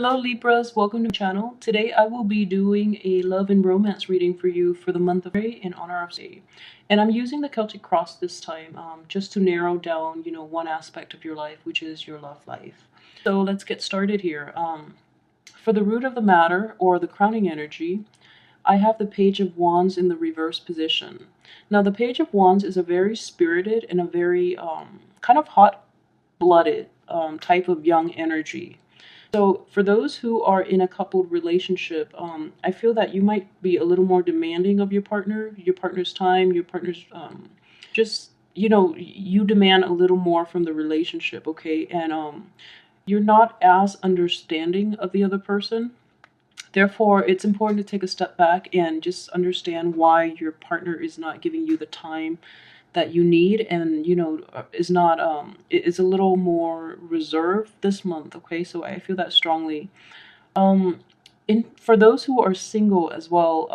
Hello Libras, welcome to my channel. Today I will be doing a love and romance reading for you for the month of May in honor of Say. And I'm using the Celtic cross this time just to narrow down, one aspect of your life, which is your love life. So let's get started here. For the root of the matter, or the crowning energy, I have the Page of Wands in the reverse position. Now the Page of Wands is a very spirited and a very kind of hot-blooded type of young energy. So for those who are in a coupled relationship, I feel that you might be a little more demanding of your partner's time, your partner's just you demand a little more from the relationship, okay? And you're not as understanding of the other person. Therefore, it's important to take a step back and just understand why your partner is not giving you the time that you need, and is not is a little more reserved this month, okay? So I feel that strongly. um in For those who are single as well,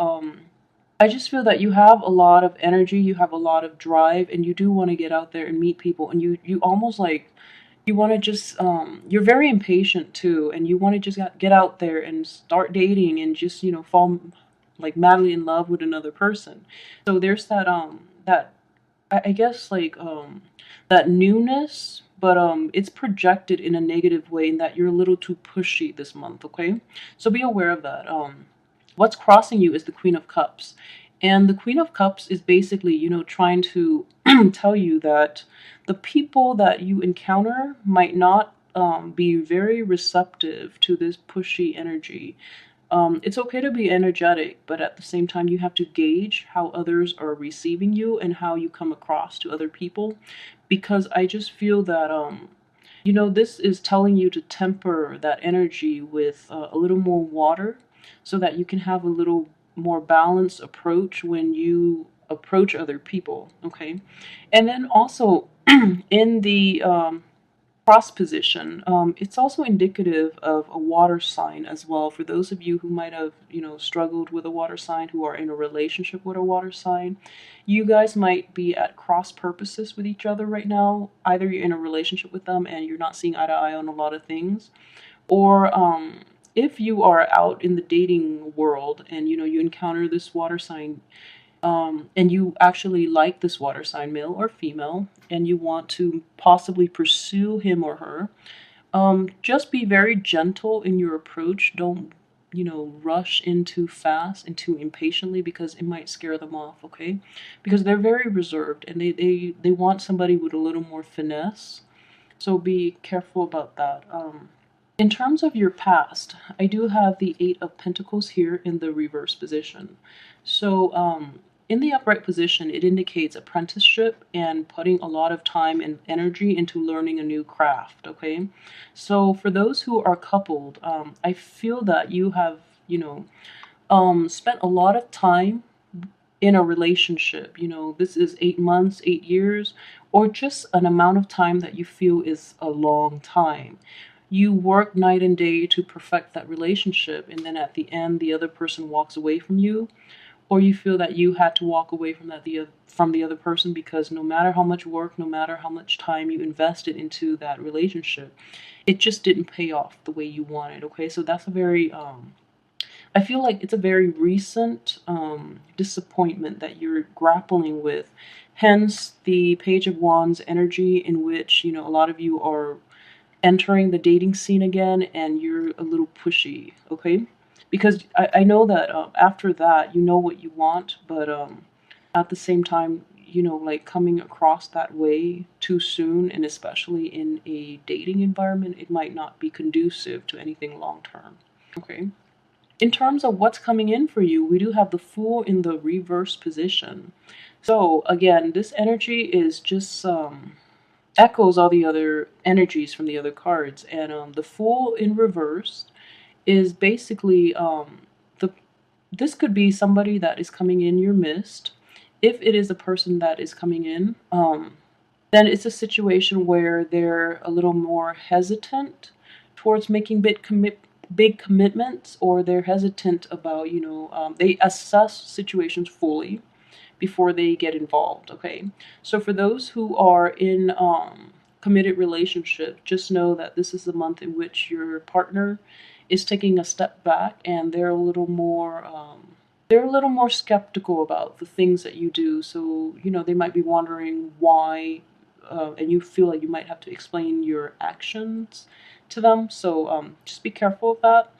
I just feel that you have a lot of energy, you have a lot of drive, and you do want to get out there and meet people, and you almost like you want to just you're very impatient too, and you want to just get out there and start dating and just fall like madly in love with another person. So there's that I guess like that newness, but it's projected in a negative way in that you're a little too pushy this month, okay? So be aware of that. What's crossing you is the Queen of Cups. And the Queen of Cups is basically, trying to tell you that the people that you encounter might not be very receptive to this pushy energy. It's okay to be energetic, but at the same time, you have to gauge how others are receiving you and how you come across to other people. Because I just feel that, this is telling you to temper that energy with a little more water so that you can have a little more balanced approach when you approach other people, okay? And then also, in the cross position, it's also indicative of a water sign as well. For those of you who might have, struggled with a water sign, who are in a relationship with a water sign, you guys might be at cross purposes with each other right now. Either you're in a relationship with them and you're not seeing eye to eye on a lot of things, or if you are out in the dating world and you encounter this water sign, and you actually like this water sign, male or female, and you want to possibly pursue him or her, just be very gentle in your approach. Don't, rush in too fast and too impatiently, because it might scare them off, okay? Because they're very reserved and they want somebody with a little more finesse. So be careful about that. In terms of your past, I do have the Eight of Pentacles here in the reverse position. So, in the upright position, it indicates apprenticeship and putting a lot of time and energy into learning a new craft, okay? So, for those who are coupled, I feel that you have, spent a lot of time in a relationship. This is 8 months, 8 years, or just an amount of time that you feel is a long time. You work night and day to perfect that relationship, and then at the end the other person walks away from you, or you feel that you had to walk away from the other person, because no matter how much work, no matter how much time you invested into that relationship, it just didn't pay off the way you wanted, okay? So that's a very I feel like it's a very recent disappointment that you're grappling with. Hence the Page of Wands energy, in which, a lot of you are entering the dating scene again and you're a little pushy, okay? Because I know that after that, you know what you want, but at the same time, like coming across that way too soon, and especially in a dating environment, it might not be conducive to anything long term, okay? In terms of what's coming in for you, we do have the Fool in the reverse position. So again, this energy is just echoes all the other energies from the other cards, and the Fool in reverse is basically the this could be somebody that is coming in your midst. If it is a person that is coming in, then it's a situation where they're a little more hesitant towards making big commitments, or they're hesitant about, they assess situations fully before they get involved, okay? So for those who are in committed relationship, just know that this is the month in which your partner is taking a step back, and they're a little more skeptical about the things that you do. So, they might be wondering why, and you feel like you might have to explain your actions to them. So, just be careful of that.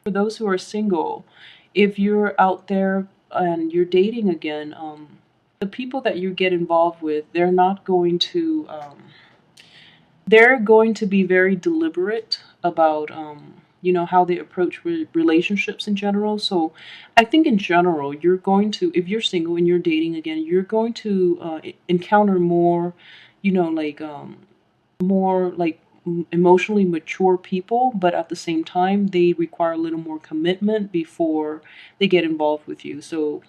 For those who are single, if you're out there and you're dating again, the people that you get involved with, they're going to be very deliberate about how they approach relationships in general. So I think in general, you're going to, if you're single and you're dating again, you're going to encounter more, like more like emotionally mature people, but at the same time, they require a little more commitment before they get involved with you. So,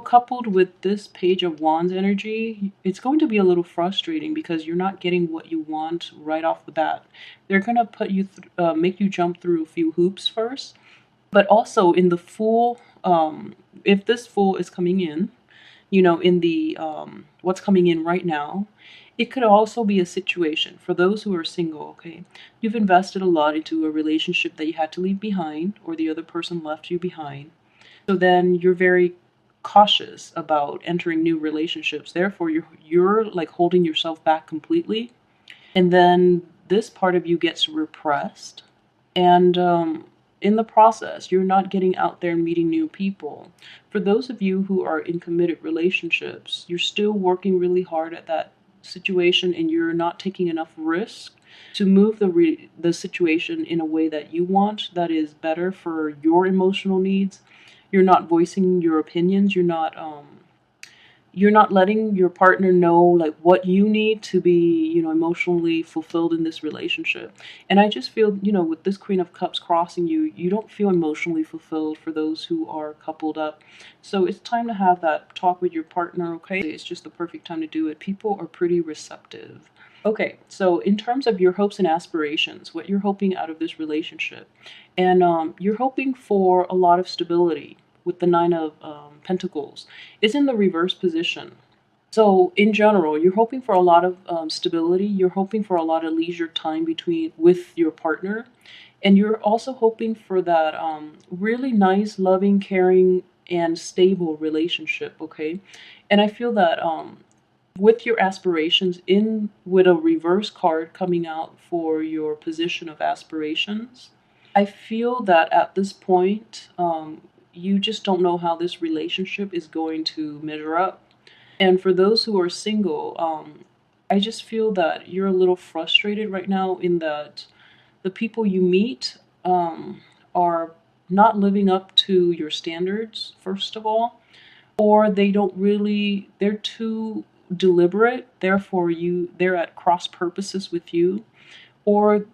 coupled with this Page of Wands energy, it's going to be a little frustrating because you're not getting what you want right off the bat. They're going to make you jump through a few hoops first, but also in the Fool, if this Fool is coming in, in the what's coming in right now, it could also be a situation for those who are single, okay? You've invested a lot into a relationship that you had to leave behind, or the other person left you behind. So then you're very cautious about entering new relationships. Therefore, you're like holding yourself back completely. And then this part of you gets repressed. And in the process, you're not getting out there and meeting new people. For those of you who are in committed relationships, you're still working really hard at that situation, and you're not taking enough risk to move the situation in a way that you want, that is better for your emotional needs. You're not voicing your opinions. You're not letting your partner know like what you need to be, emotionally fulfilled in this relationship. And I just feel, with this Queen of Cups crossing you, you don't feel emotionally fulfilled for those who are coupled up. So it's time to have that talk with your partner, okay? It's just the perfect time to do it. People are pretty receptive. Okay, so in terms of your hopes and aspirations, what you're hoping out of this relationship, and you're hoping for a lot of stability with the Nine of Pentacles, is in the reverse position. So in general, you're hoping for a lot of stability. You're hoping for a lot of leisure time with your partner, and you're also hoping for that really nice, loving, caring, and stable relationship. Okay, and I feel that with your aspirations in with a reverse card coming out for your position of aspirations, I feel that at this point, you just don't know how this relationship is going to measure up. And for those who are single, I just feel that you're a little frustrated right now in that the people you meet are not living up to your standards, first of all, or they're too deliberate, therefore they're at cross purposes with you, or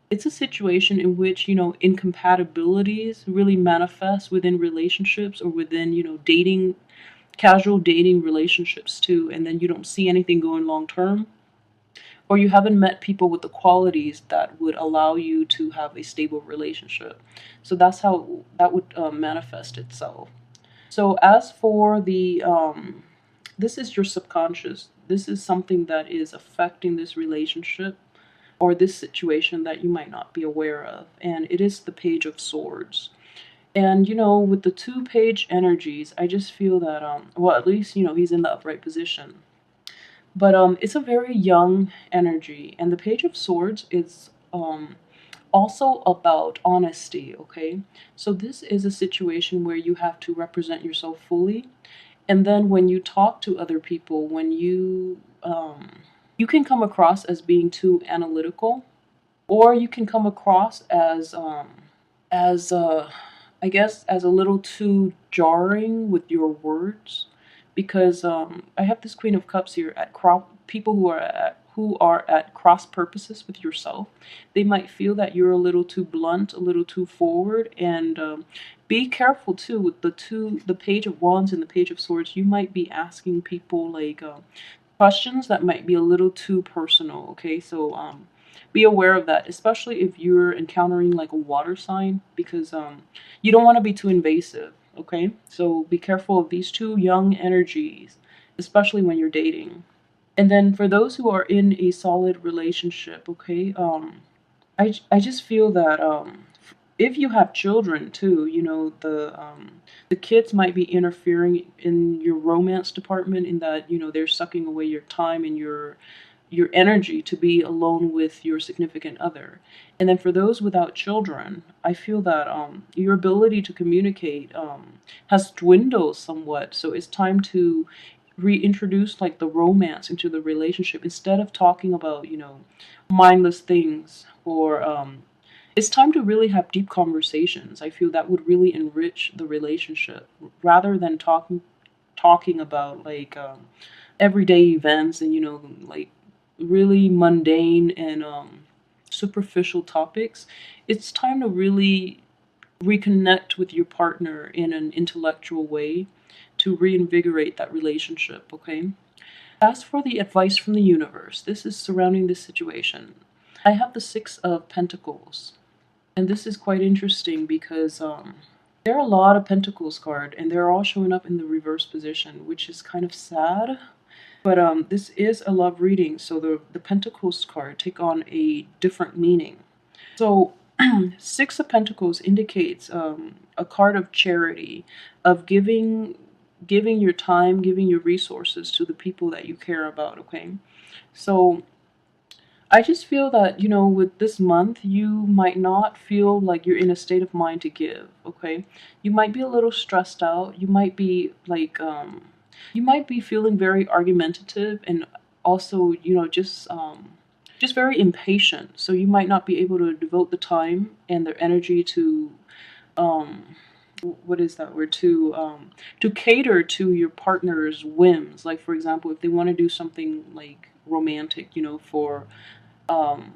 it's a situation in which, incompatibilities really manifest within relationships or within, dating, casual dating relationships too, and then you don't see anything going long term, or you haven't met people with the qualities that would allow you to have a stable relationship. So that's how that would manifest itself. So as for this is your subconscious. This is something that is affecting this relationship or this situation that you might not be aware of. And it is the Page of Swords. And with the two-page energies, I just feel that well, at least he's in the upright position. But it's a very young energy, and the Page of Swords is also about honesty, okay? So this is a situation where you have to represent yourself fully. And then when you talk to other people, when you can come across as being too analytical, or you can come across as I guess as a little too jarring with your words, because I have this Queen of Cups here at people who are at cross purposes with yourself. They might feel that you're a little too blunt, a little too forward, and be careful too with the Page of Wands and the Page of Swords. You might be asking people like questions that might be a little too personal. Okay, so be aware of that, especially if you're encountering like a water sign, because you don't want to be too invasive. Okay, so be careful of these two young energies, especially when you're dating. And then for those who are in a solid relationship, okay, I just feel that if you have children too, the kids might be interfering in your romance department, in that they're sucking away your time and your energy to be alone with your significant other. And then for those without children, I feel that your ability to communicate has dwindled somewhat. So it's time to reintroduce like the romance into the relationship, instead of talking about mindless things, or it's time to really have deep conversations. I feel that would really enrich the relationship, rather than talking about like everyday events, and like really mundane and superficial topics. It's time to really reconnect with your partner in an intellectual way to reinvigorate that relationship, okay? As for the advice from the universe, this is surrounding this situation. I have the Six of Pentacles, and this is quite interesting because there are a lot of Pentacles card, and they're all showing up in the reverse position, which is kind of sad. But this is a love reading, so the Pentacles card take on a different meaning. So Six of Pentacles indicates a card of charity, of giving your time, giving your resources to the people that you care about, okay? So I just feel that, with this month, you might not feel like you're in a state of mind to give, okay? You might be a little stressed out. You might be like, you might be feeling very argumentative, and also, just very impatient. So you might not be able to devote the time and their energy to, um, what is that word, to cater to your partner's whims. Like, for example, if they want to do something like romantic, um,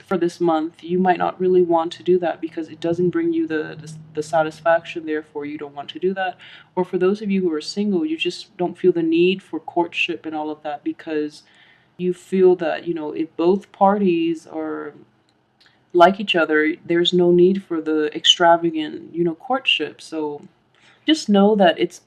for this month, you might not really want to do that because it doesn't bring you the satisfaction. Therefore, you don't want to do that. Or for those of you who are single, you just don't feel the need for courtship and all of that, because you feel that if both parties are like each other, there's no need for the extravagant courtship. So just know that it's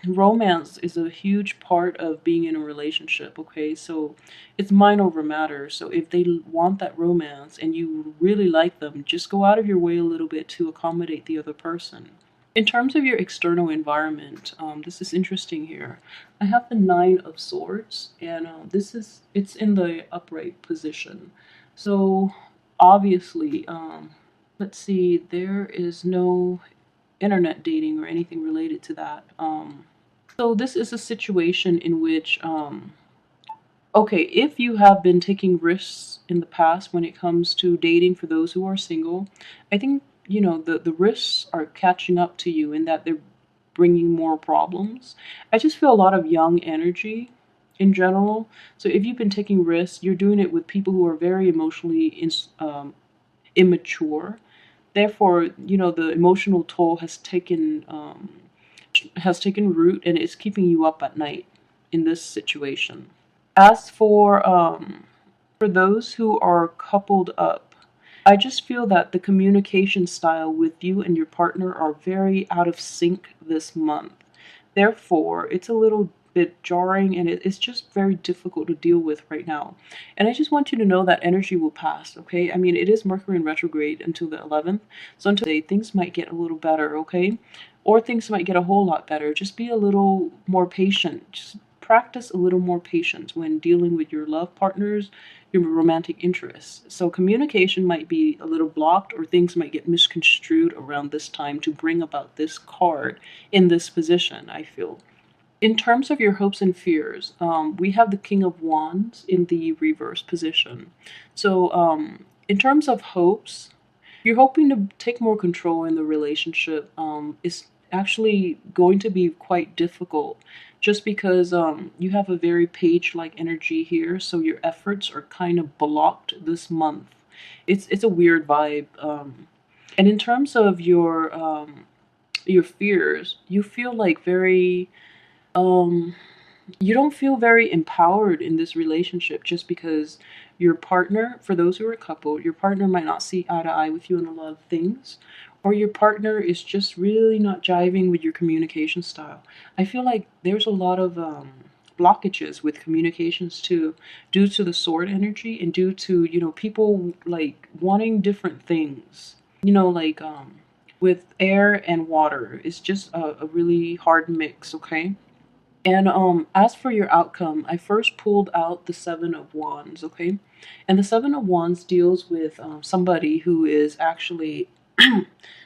romance is a huge part of being in a relationship, okay? So it's mind over matter. So if they want that romance and you really like them, just go out of your way a little bit to accommodate the other person. In terms of your external environment, this is interesting here. I have the Nine of Swords, and it's in the upright position. So obviously, let's see, there is no internet dating or anything related to that. So this is a situation in which, okay, if you have been taking risks in the past when it comes to dating for those who are single, I think, the risks are catching up to you in that they're bringing more problems. I just feel a lot of young energy in general. So if you've been taking risks, you're doing it with people who are very emotionally immature. Therefore, the emotional toll has taken root, and it's keeping you up at night in this situation. As for those who are coupled up, I just feel that the communication style with you and your partner are very out of sync this month. Therefore, it's a little bit jarring, and it's just very difficult to deal with right now. And I just want you to know that energy will pass, okay? I mean, it is Mercury in retrograde until the 11th. So until today, things might get a little better, okay? Or things might get a whole lot better. Just be a little more patient. Just practice a little more patience when dealing with your love partners, your romantic interests. So communication might be a little blocked, or things might get misconstrued around this time to bring about this card in this position, I feel. In terms of your hopes and fears, we have the King of Wands in the reverse position. So, in terms of hopes, you're hoping to take more control in the relationship. It's actually going to be quite difficult, just because you have a very page-like energy here, so your efforts are kind of blocked this month. It's a weird vibe. And in terms of your fears, you feel like very um you don't feel very empowered in this relationship, just because your partner, for those who are a couple, your partner might not see eye to eye with you on a lot of things, or your partner is just really not jiving with your communication style. I feel like there's a lot of blockages with communications too, due to the sword energy, and due to people like wanting different things. like with air and water. It's just a really hard mix, okay? And as for your outcome, I first pulled out the Seven of Wands, okay? And the Seven of Wands deals with somebody who is actually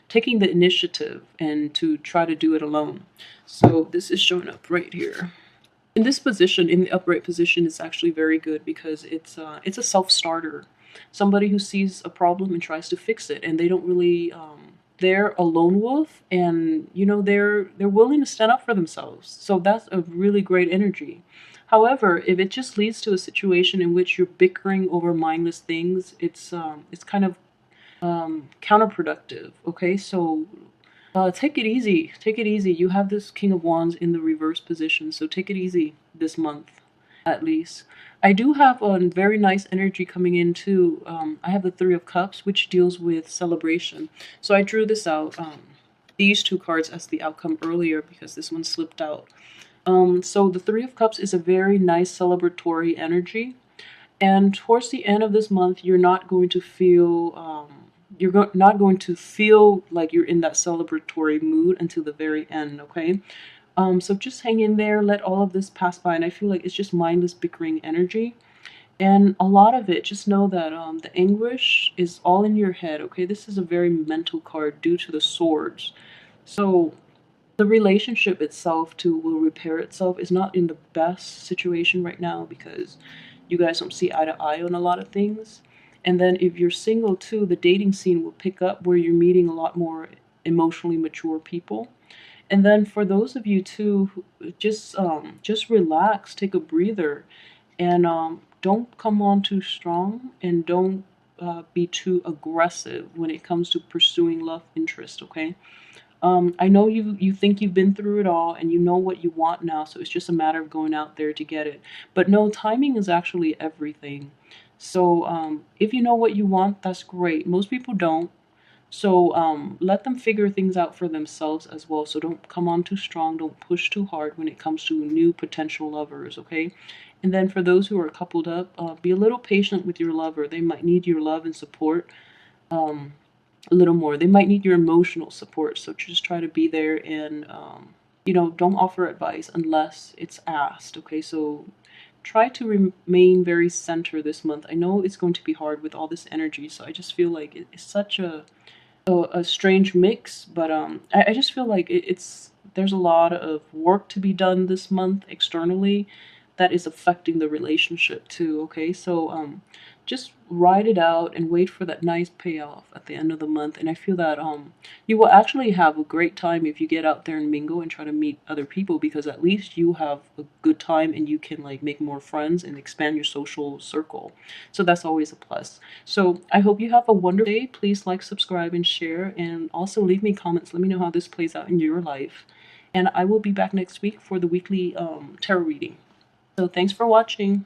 taking the initiative and to try to do it alone. So this is showing up right here. In this position, in the upright position, is actually very good because it's a self-starter, somebody who sees a problem and tries to fix it, and they don't really they're a lone wolf, and they're willing to stand up for themselves. So that's a really great energy. However, if it just leads to a situation in which you're bickering over mindless things, it's kind of counterproductive. Okay, so take it easy. Take it easy. You have this King of Wands in the reverse position, so take it easy this month, at least. I do have a very nice energy coming in too. I have the Three of Cups, which deals with celebration. So I drew this out, these two cards as the outcome earlier because this one slipped out. So the Three of Cups is a very nice celebratory energy. And towards the end of this month, you're not going to feel not going to feel like you're in that celebratory mood until the very end. Okay, so just hang in there, let all of this pass by, and I feel like it's just mindless bickering energy. And a lot of it, just know that the anguish is all in your head. Okay, this is a very mental card due to the swords. So the relationship itself too will repair itself. Is not in the best situation right now because you guys don't see eye to eye on a lot of things. And then if you're single too, the dating scene will pick up where you're meeting a lot more emotionally mature people. And then for those of you too, just relax, take a breather, and don't come on too strong, and don't be too aggressive when it comes to pursuing love interest. Okay, I know you think you've been through it all and you know what you want now, so it's just a matter of going out there to get it. But no, timing is actually everything. So if you know what you want, that's great. Most people don't. So let them figure things out for themselves as well. So don't come on too strong. Don't push too hard when it comes to new potential lovers, okay? And then for those who are coupled up, be a little patient with your lover. They might need your love and support. Um, a little more. They might need your emotional support. So just try to be there and, don't offer advice unless it's asked. Okay, so try to remain very center this month. I know it's going to be hard with all this energy. So I just feel like it's such a strange mix, but I just feel like there's a lot of work to be done this month externally that is affecting the relationship too. Okay, so just ride it out and wait for that nice payoff at the end of the month. And I feel that you will actually have a great time if you get out there and mingle and try to meet other people, because at least you have a good time and you can like make more friends and expand your social circle. So that's always a plus. So I hope you have a wonderful day. Please like, subscribe, and share, and also leave me comments. Let me know how this plays out in your life. And I will be back next week for the weekly tarot reading. So thanks for watching.